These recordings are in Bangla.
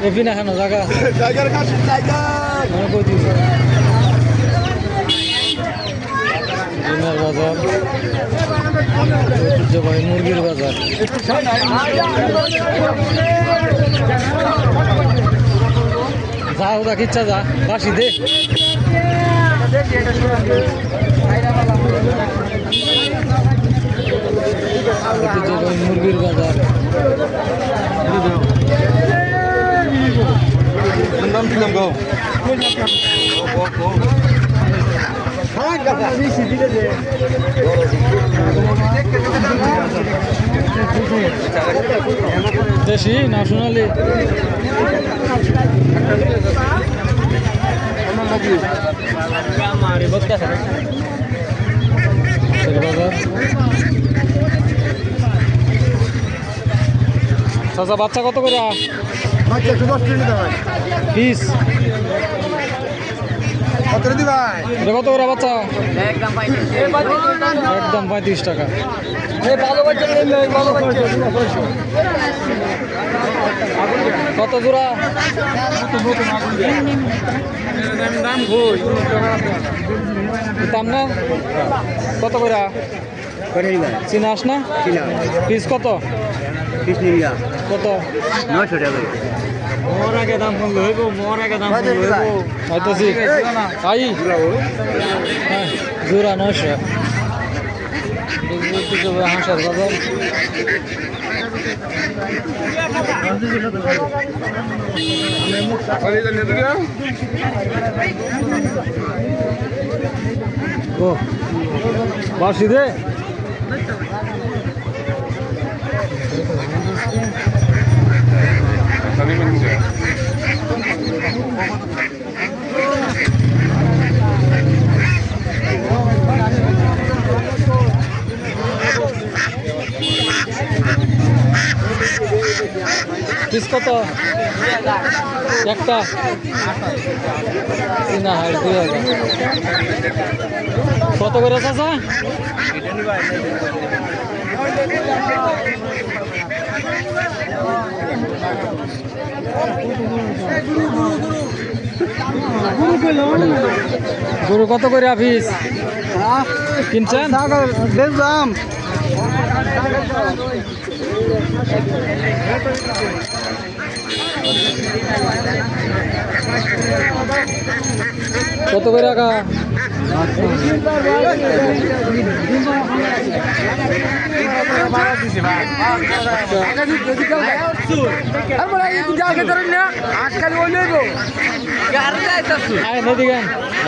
এফি না খানো জায়গা ডিমের বাজার, ঐতিহ্যবাহী মুরগির বাজার। যা ওরা ইচ্ছা যা বাসি দে। ঐতিহ্যবাহী মুরগির বাজার। নাম দিলাম গো দেশি না সোনালি? চাচা বাচ্চা কত করে পিস? কত করে বাচ্চা? একদম 35 টাকা। কত জোড়া? দাম না কত করে? চিনাস না? পিস কত? কত? 900 টাকা। মোর আগে দাম কম হইব, মোর আগে দাম কম হইব। হয়তোছি আই হ্যাঁ জোড়া 900। হাঁসার বাজার। ও বাসি দে। পিস কত? একটা 3000 2000। কত করে চাচা? গরু কত করে পিস কিনছেন? দেখলাম কত করে টাকা?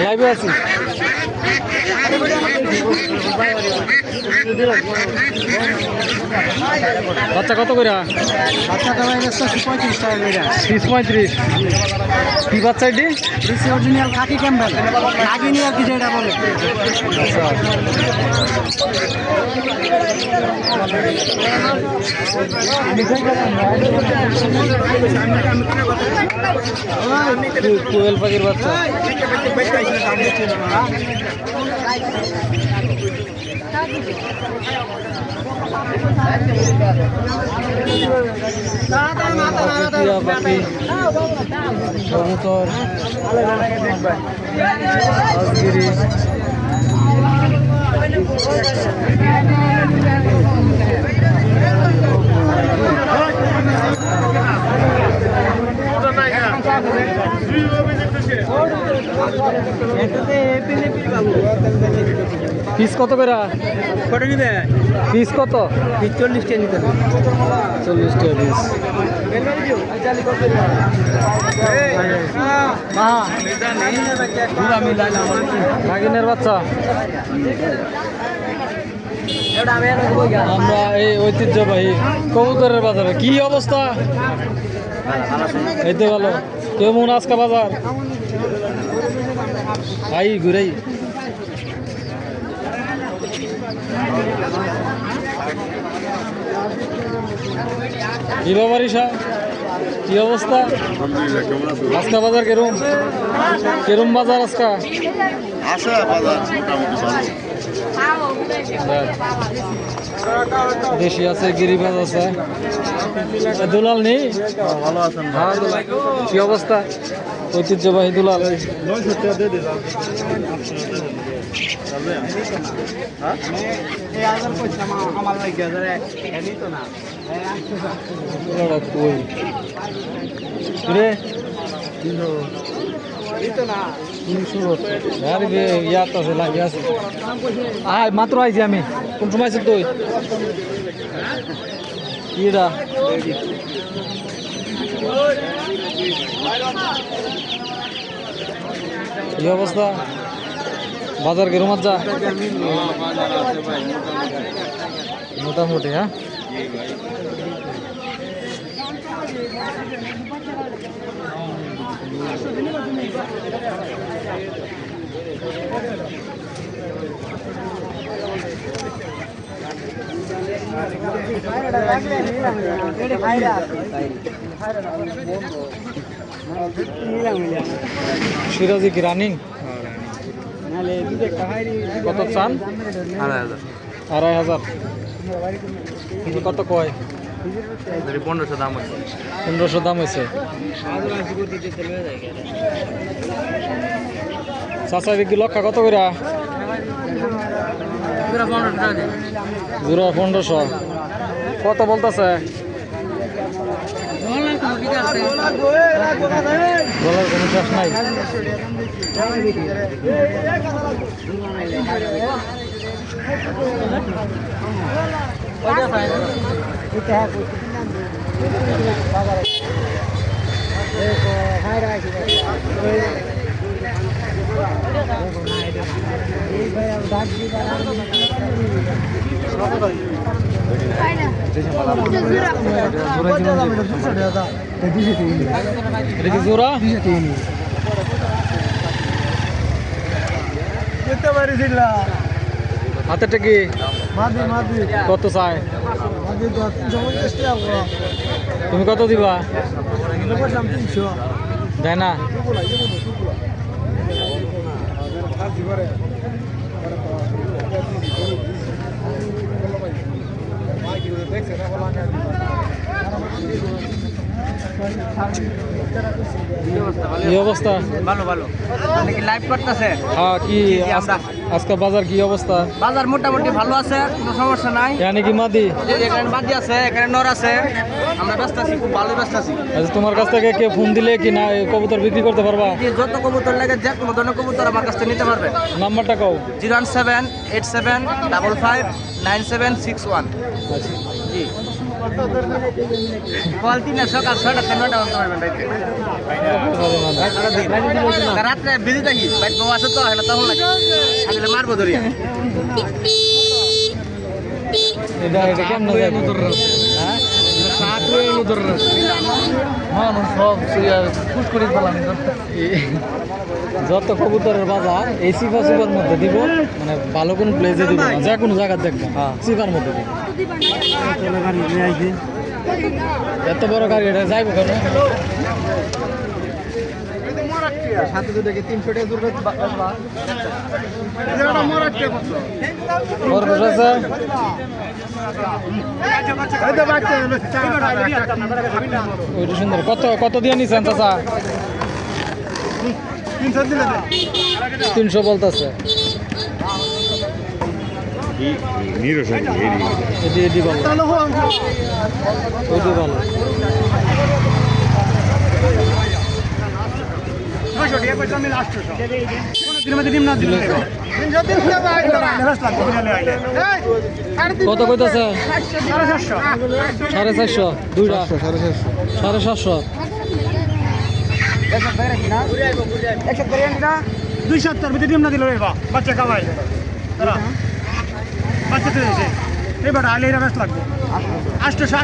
লাইভে আছি। বাচ্চা কত করে? বাচ্চা দাম 35 টাকা করে। 30-35। কি বাচ্চা এটি? দেশি অরিজিনাল খাকি ক্যাম্বেল। খাকি নিয়ে আর কি যেটা বলে। কোয়েল পাখির বাচ্চা। পাখি, কবুতর, রাজগিরি। পিস কত করে? কত নিবে? পিস কত? 40 টাকা নিতে। 40 টাকা পিস। নাগিনের বাচ্চা। আমরা এই ঐতিহ্যবাহী কবুতরের বাজারে কি অবস্থা? এই তো ভালো। কেমন আজকে বাজার? আই ঘুরাই কি বাবারিশা, কি অবস্থা? আজকা বাজার কেরম কেরম বাজার আজকা? আছে বাজার মোটামুটি ভালো। দেশি আছে, গিরিবাজ আছে। দুলাল নেই? ভালো আছেন? হ্যাঁ দুলাল। কি অবস্থা? ঐতিহ্যবাহী দুলাল। কই রে? মাত্র আইছি আমি। কোন সময় আছিস তুই? কিরা কি অবস্থা? বাজার কিরম যা? মোটামুটি। হ্যাঁ সিরাজি কি রানিং? কত চান? 2,500। কত কয়? 1500 দাম আছে। 1500 দাম হয়েছে। চাচা কি লক্ষা কত করে? জোড়া 1500। কত বলতেছে? বলার কোনো চাষ নাই। জোড়া হাতে টেকি কত চাই? তুমি কত দিবা? দেয় না? কি অবস্থা? ভালো ভালো। আপনি কি লাইভ করতেছে? হ্যাঁ। কি আজকে বাজার কি অবস্থা? বাজার মোটামুটি ভালো আছে, কোনো সমস্যা নাই। এখানে কি মাদি? এখানে মাদি আছে, এখানে নর আছে। আমরা ব্যস্ত আছি, খুব ভালো ব্যস্ত আছি। আচ্ছা, তোমার কাছ থেকে কে ফোন দিলে কি না কবুতর বিক্রি করতে পারবা? যত কবুতর লাগে, যে কোনো ধরনের কবুতর আমার কাছ থেকে নিতে পারবেন। নাম্বারটা কও। 01787559761। আচ্ছা জি। কোয়ালিটি না, সকাল 6টা থেকে 9টা বলতে পারবেন রাত্রে বিজি থাকি, বাইক বউ আছে তো, হ্যাঁ তখন লাগে আসলে মারবো ধরিয়া। এটা কেমন হ্যাঁ যত কবুতরের বাজার এই সিফা সুপার মধ্যে দিব, মানে ভালো কোনো প্লেসে দিব না, যে কোনো জায়গায় দেখবো সিফার মধ্যে দিব। এত বড় গাড়ি এটা যাইবো কেন? ওইটা সুন্দর। কত দিয়ে নিছেন চাচা? 300 বলতেছে। এটি ভালো, ওইটি ভালো। কত কইতেছে? 450। দুইটা 750। 270 ভিতরে ডিম না দিল বাচ্চা খাওয়াই বাচ্চা তো এবার আইলে ব্যস্ত লাগবে। 800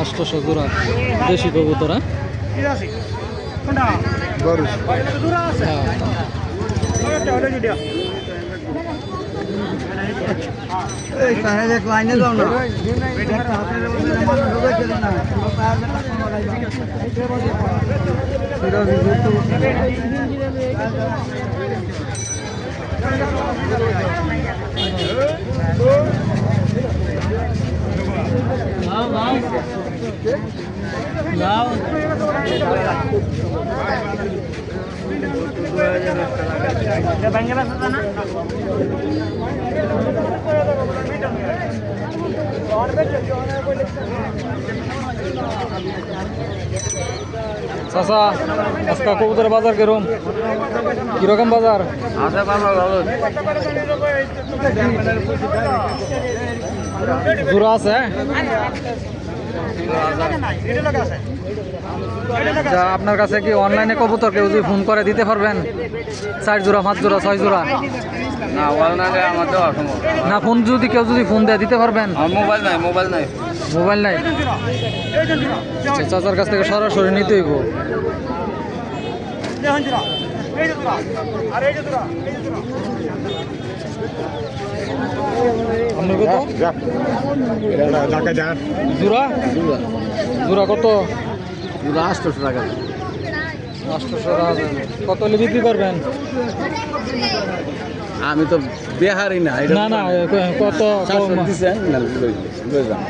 800 জোড়া দেশি কবুতর। ঠিক আছে কোনটা বড় জোড়া আছে? এই কাহে লাইনে যাও না। চাচা আজকে কবুতরের বাজার কিরকম বাজার? আছে ভালো ভালো। জোড়া আছে? আচ্ছা, আপনার কাছে কি অনলাইনে কবুতর কেউ যদি ফোন করে দিতে পারবেন? 4 জোড়া 5 জোড়া 6 জোড়া? না অনলাইনে আমার দেওয়া সম্ভব না, ফোন যদি কেউ যদি ফোন দেয় দিতে পারবেন? মোবাইল নাই মোবাইল নাই। মোবাইল নাই? আচ্ছা, চাচার কাছ থেকে সরাসরি নিতে হইব। আপনার কত জোড়া? জোড়া কত? 800 টাকা। 800 টাকা। কত হলে বিক্রি করবেন? আমি তো বিহারি না। না না, কত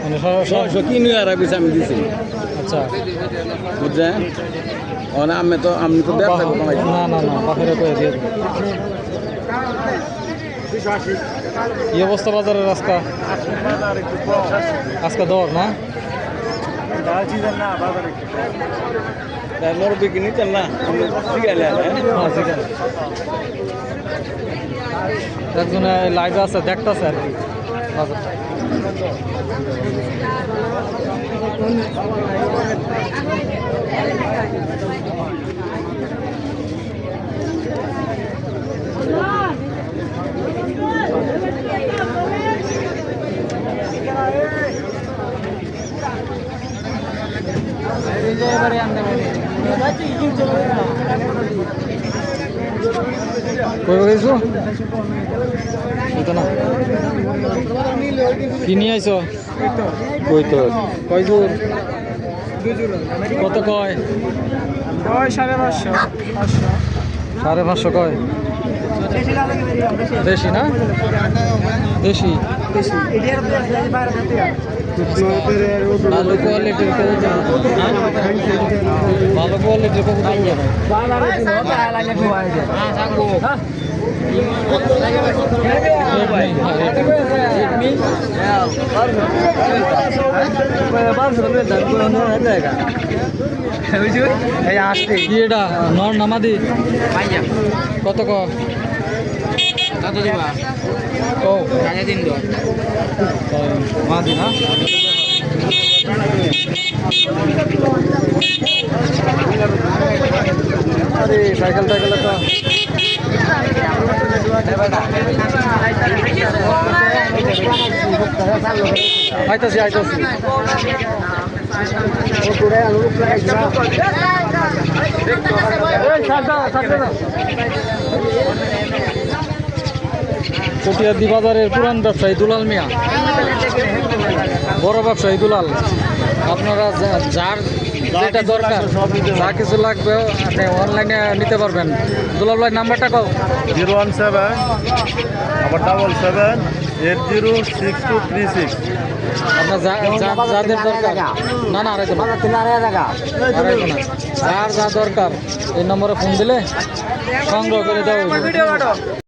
মানে 600 কিনে আর আমি দিছি। আচ্ছা, বুঝছেন? আমি তো ব্যবসা করবো না। না না না, বাপের করে দিয়ে দেবো। কি অবস্থা বাজারের আজকে দর না? একজনে লাইভে আছে, দেখতেছে আর কি বাজারটা। কই গেছো? না কি নিয়ে আইছো? কই তো কয় দূর? কত কয়? 550 550 কয়? দেশি না? দেশি ভালো কোয়ালিটির কবুতর, ভালো কোয়ালিটির কবুতর। কি এটা নর নামাদি? কত ক? মাদি না? আরে সাইকেল টাইকেল তো আইতাছি আইতাছি। চটিয়াদি বাজারের পুরান ব্যবসায়ী দুলাল মিয়া, বড় ব্যবসায়ী দুলাল। আপনারা যার যেটা দরকার, যা কিছু লাগবে আপনি অনলাইনে নিতে পারবেন। দুলাল ভাই নাম্বারটা কও। 017 আবার 77806236। আপনার যাদের দরকার, না না আড়াইতো না, আড়াইতো না, যার যা দরকার এই নম্বরে ফোন দিলে সংগ্রহ করে দেওয়া হবে।